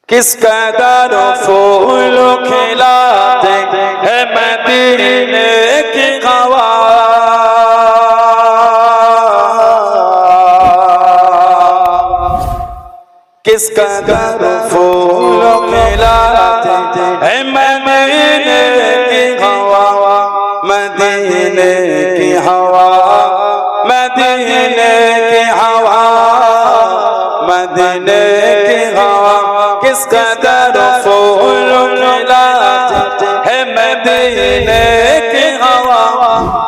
किस कदर फूल खिलाते हैं मदीने की हवा। किस कदर फूल खिलाते हैं मदीने की हवा। मदीने की हवा, मदीने की हवा, मदीने की हवा। किस कदर फूल खिलाते हैं मदीने की हवा।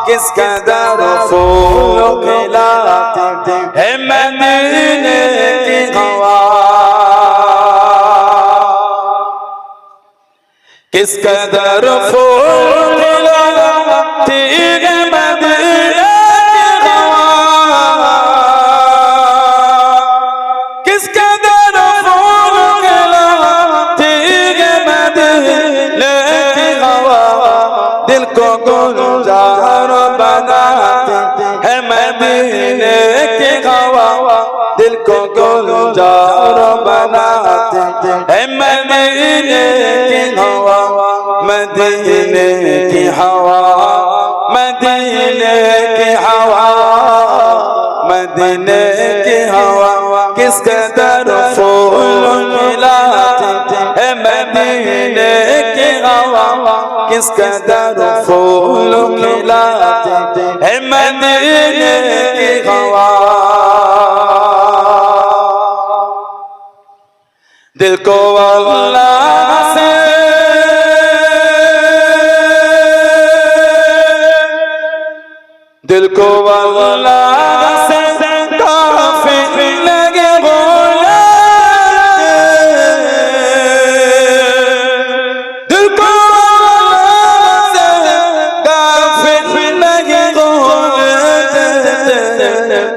किस कदर फूल खिलाते हैं मदीने की हवा। किस कदर फूल खिलाती है मदीने की हवा। किस कदर फूल खिलाती है मदीने की हवा। दिल को गुलजार बनाती है मदीने की हवा। दिल को गुलजार बनाती है मदीने की हवा। मदीने की हवा, मदीने की हवा, मदीने की हवा। किस कदर फूल खिलाती है मदीने की हवा। किस कदर फूल खिलाती है मदीने की हवा। दिल को अल्लाह से दिल को अल्लाह से काफिर लगे बोले। दिल को अल्लाह से काफिर लगे बोले।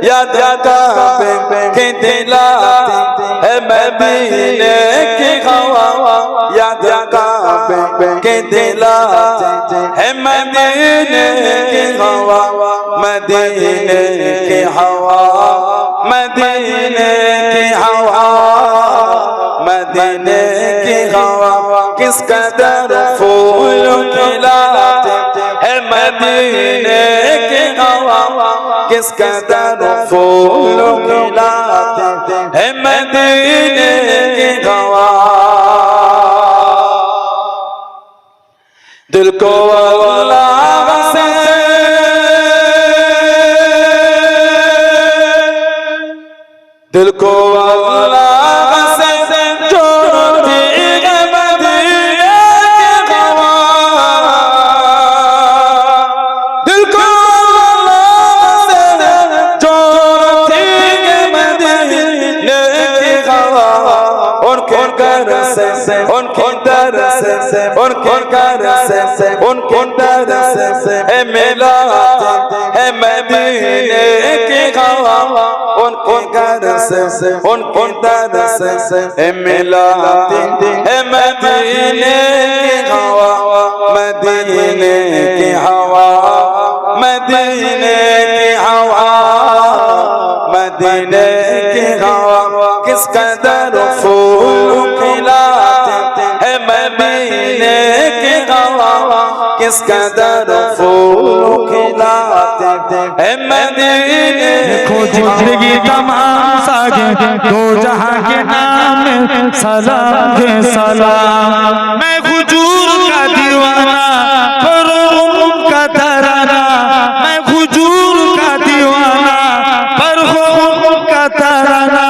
याद काबे के दिलाते है मदीने की हवा। याद काबे के दिलाते है मदीने की हवा। मदीने की हवा, मदीने की हवा, मदीने की हवा। किस कदर फूल खिलाते है मदीने की हवा। किस कदर फूल खिलाते है मदीने की हवा। दिल को अल्लाह से दिल को अल्लाह से जोड़ती है मदीने की हवा। दिल को अल्लाह से जोड़ती है मदीने की हवा। उनके घर से उनके दर से उनके घर से उनके दर से है मिलाते है मदीने की हवा। उनके घर से उनके दर से है मिलाते है मदीने की हवा। मदीने की हवा, मदीने की हवा, मदीने की हवा। किस कदर फूल खिलाते है मदीने की हवा। किस कदर फूल खिलाते है मदीने। देखो जिंदगी तमाम सागे दो जहां के नाम सलाम है सलाम। मैं हुजूर का दीवाना करो उनका तराना। मैं हुजूर का दीवाना पर हो उनका तराना।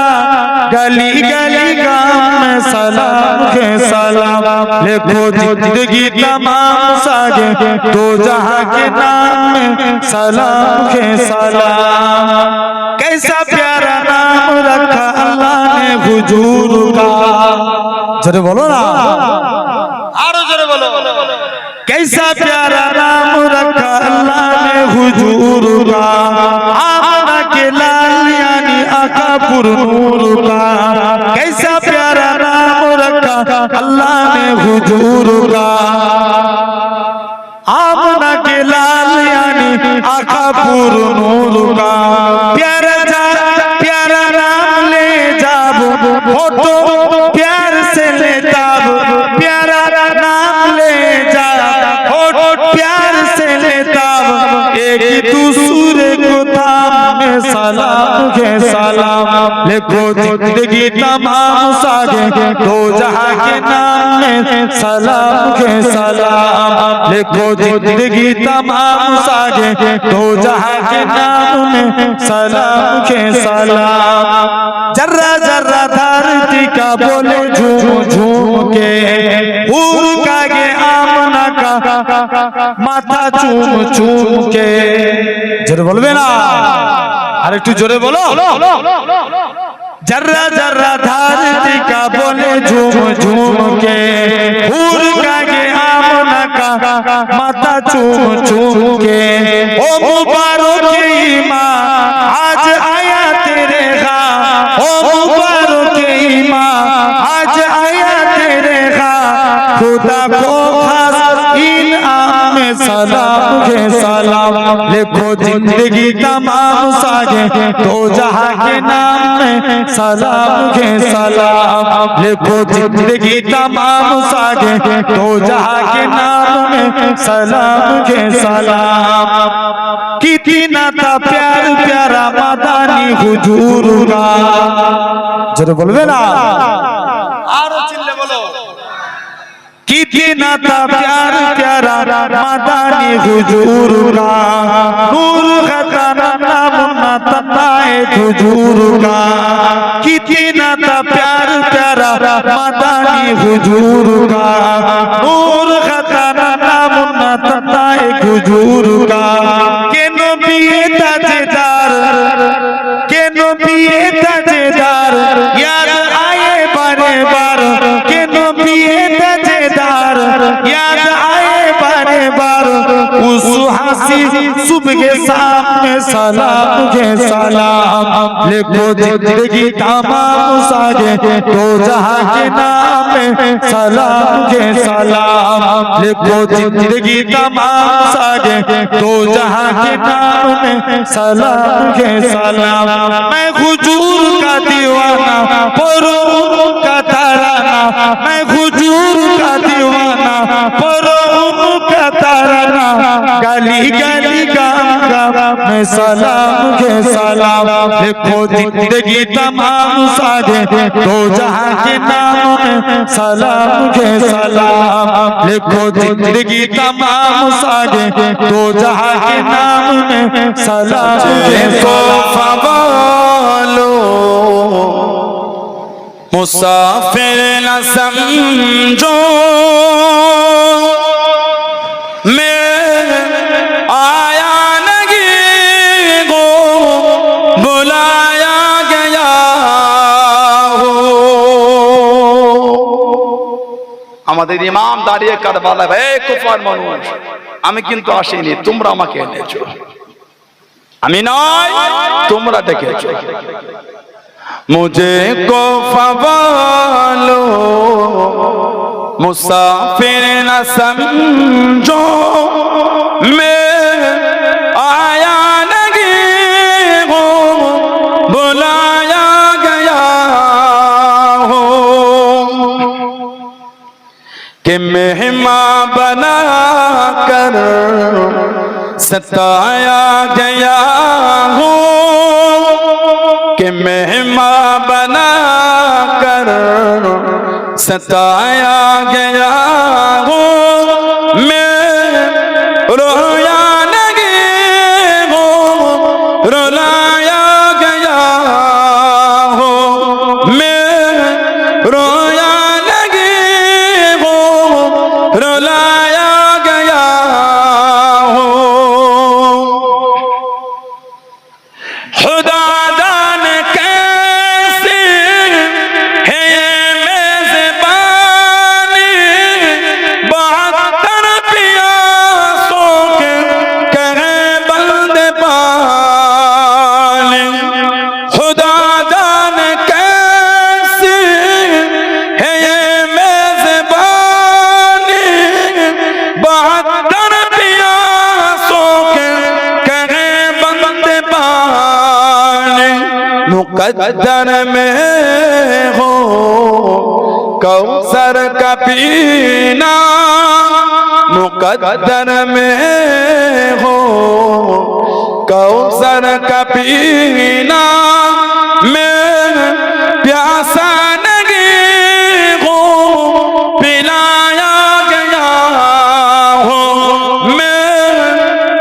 गली गली गांव में सलाम है सलाम। देखो जिंदगी तमाम सागे दो जहां के नाम में सलाम है सलाम। कैसा प्यारा नाम रखा अल्लाह ने हुजूर का। जरे बोलो ना, आरो जरे बोलो। कैसा प्यारा नाम रखा अल्लाह ने हुजूर का। आमना के लाल यानी आकापुर नूर का। कैसा प्यारा नाम रखा अल्लाह ने हुजूर का। आमना के लाल यानी आकापुर नूर का। प्यारा नाम ले जाबो फोटो प्यार से ले सलाम के सलाम लिखो जिंदगी तमाम सागे दो जहां के नाम में सलाम के सलाम लिखो जिंदगी तमाम सागे दो जहां के नाम में सलाम के सलाम जर्रा जर्रा धरती का बोले झूम झूम के हूर का गे आमना का माथा चूम चूम के जोरे बोलबे ना আর একটু জোরে বলো जर्रा जर्रा धरती का बोले झूम झूम के हूर का गे आमना का माथा चूम चूम के ओ मुबारक ईमा आज आया तेरे गां ओ मुबारक ईमा आज आया तेरे गां खुदा को खास इनाम में सलाम के सलाम लिखो जिंदगी तमाम सागे दो जहां के नाम में सलाम के सलाम लिखो जिंदगी तमाम सागे दो जहां के नाम में सलाम के सलाम कितना था प्यार प्यारा मदानी हुजूर का जरा बोलबे ना आरो चिल्ले बोलो कितना था प्यार प्यारा मदानी हुजूर का नूर खजाना नामुना तताए हुजूर का कितना था प्यार प्यारा मदानी हुजूर का नूर खजाना नामुना तताए हुजूर का के नबी ताजेदार के नबी ताजेदार याद आए बारे बार के नबी ताजेदार याद आए बारे बार उस हंसी सुबह के सामने सलाम के सलाम लिखो जिंदगी तमाम सागे दो जहां के नाम में सलाम के सलाम लिखो जिंदगी तमाम सागे दो जहां के नाम में सलाम के सलाम मैं हुजूर का दीवाना परो उनका तराना मैं हुजूर का दीवाना परो उनका तराना गली गली गांगा मैं सलाम के सलाम लिखो जिंदगी तमाम सागे दो जहां के नाम में सलाम के सलाम लिखो जिंदगी तमाम सागे दो जहां के नाम में सलाम के फवालो मुसाफिर न समझो मैं आया नहीं गो बुलाया गया हो আমাদের ইমাম দাঁড়িয়ে কারবালায় ভাই কুফার মানুষ আমি কিন্তু আসিনি তোমরা আমাকে এনেছো আমি নয় তোমরা ডেকেছো मुझे को फवालो मुसाफिर न समझो मैं आया नहीं हो बुलाया गया हो कि मेहमान बना कर सताया गया हो कि मेहमान बना कर सताया गया हो मैं रोया नहीं हो रुलाया गया हो मैं रोया नहीं हो रुलाया गया हो खुदा मुकद्दर में हो कौसर का पीना मुकद्दर में हो कौसर का पीना मैं प्यासा नहीं हूँ पिलाया गया हो मैं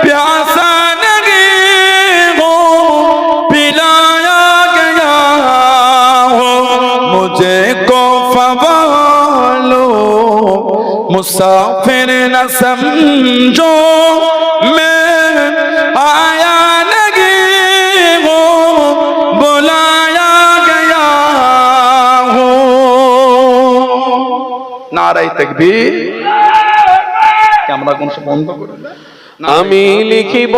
प्यासा नहीं हूँ पिलाया गया हो मुझे को फवालो मुसाफिर न समझो मैं आया नहीं हूँ बुलाया गया हूँ नारे तकबीर कैमरा कौन सा बंद করে আমি লিখিব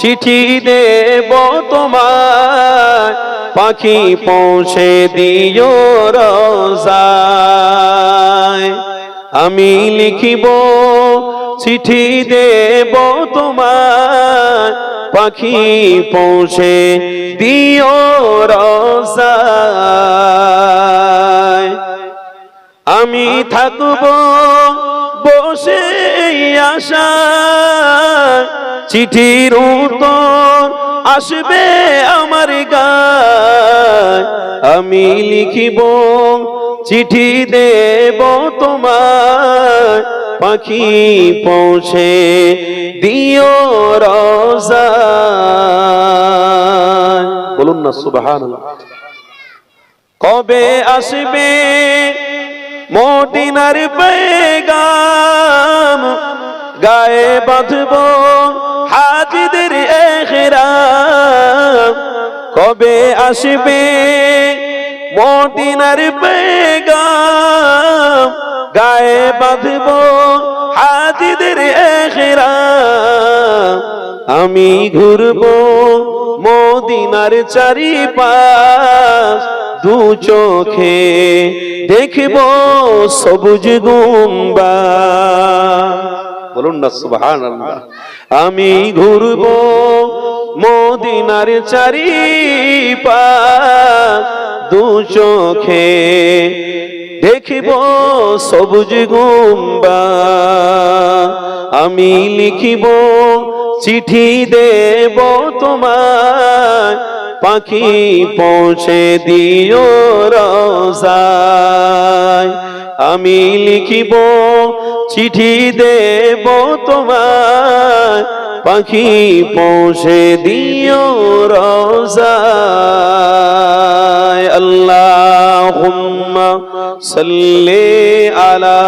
চিঠি দেব তোমায় পাখি পৌঁছে দিও রোজায় আমি লিখিব চিঠি দেব তোমায় পাখি পৌঁছে দিও রোজায় আমি থাকব বসে আশা চিঠির উত্তর আসবে আমার গায় আমি লিখিব চিঠি দেব তোমায় পাখি পৌঁছে দিও রোজায় বলুন না সুবহানাল্লাহ কবে আসবে মদিনার পেগাম গায়ে বাঁধব হাজিদের ইহরাম কবে আসবে মদিনার পেগাম গায়ে বাঁধব হাজিদের ইহরাম আমি ঘুরব মদিনার চারিপাশ দু চোখে দেখব সবুজ গুম্বাদ বলুন না সুবহানাল্লাহ আমি ঘুরব মদিনার চারিপাশ দু চোখে দেখব সবুজ গুম্বাদ আমি লিখিব চিঠি দেব তোমায় পাখি পৌঁছে দিও রোজায় আমি লিখিব চিঠি দেব তোমায় পাখি পৌঁছে দিও রোজায় আল্লাহুম্মা সাল্লি আলা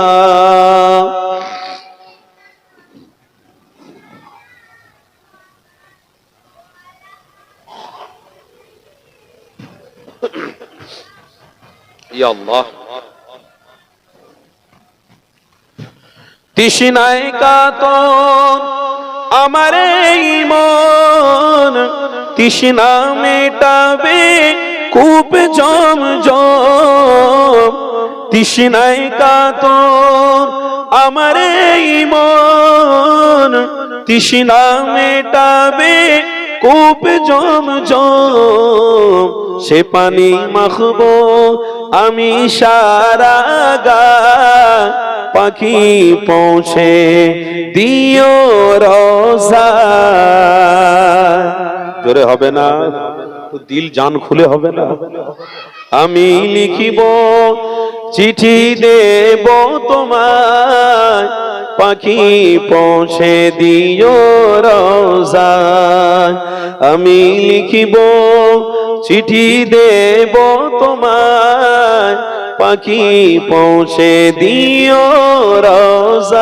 ইয়া আল্লাহ তৃষ্ণায় কাতর আমার এই মন তৃষ্ণা মেটাবে কূপ জমজম তৃষ্ণায় কাতর আমার এই মন তৃষ্ণা মেটাবে কূপ জমজম সে পানি মাখবো আমি সারা গায় পাখি পৌঁছে দিও রোজায় জোরে হবে না তো দিল জান খুলে হবে না আমি লিখিব চিঠি দেব তোমায় পাখি পৌঁছে দিও রোজায় আমি লিখিব চিঠি দেব তোমায় পাখি পৌঁছে দিও রোজায়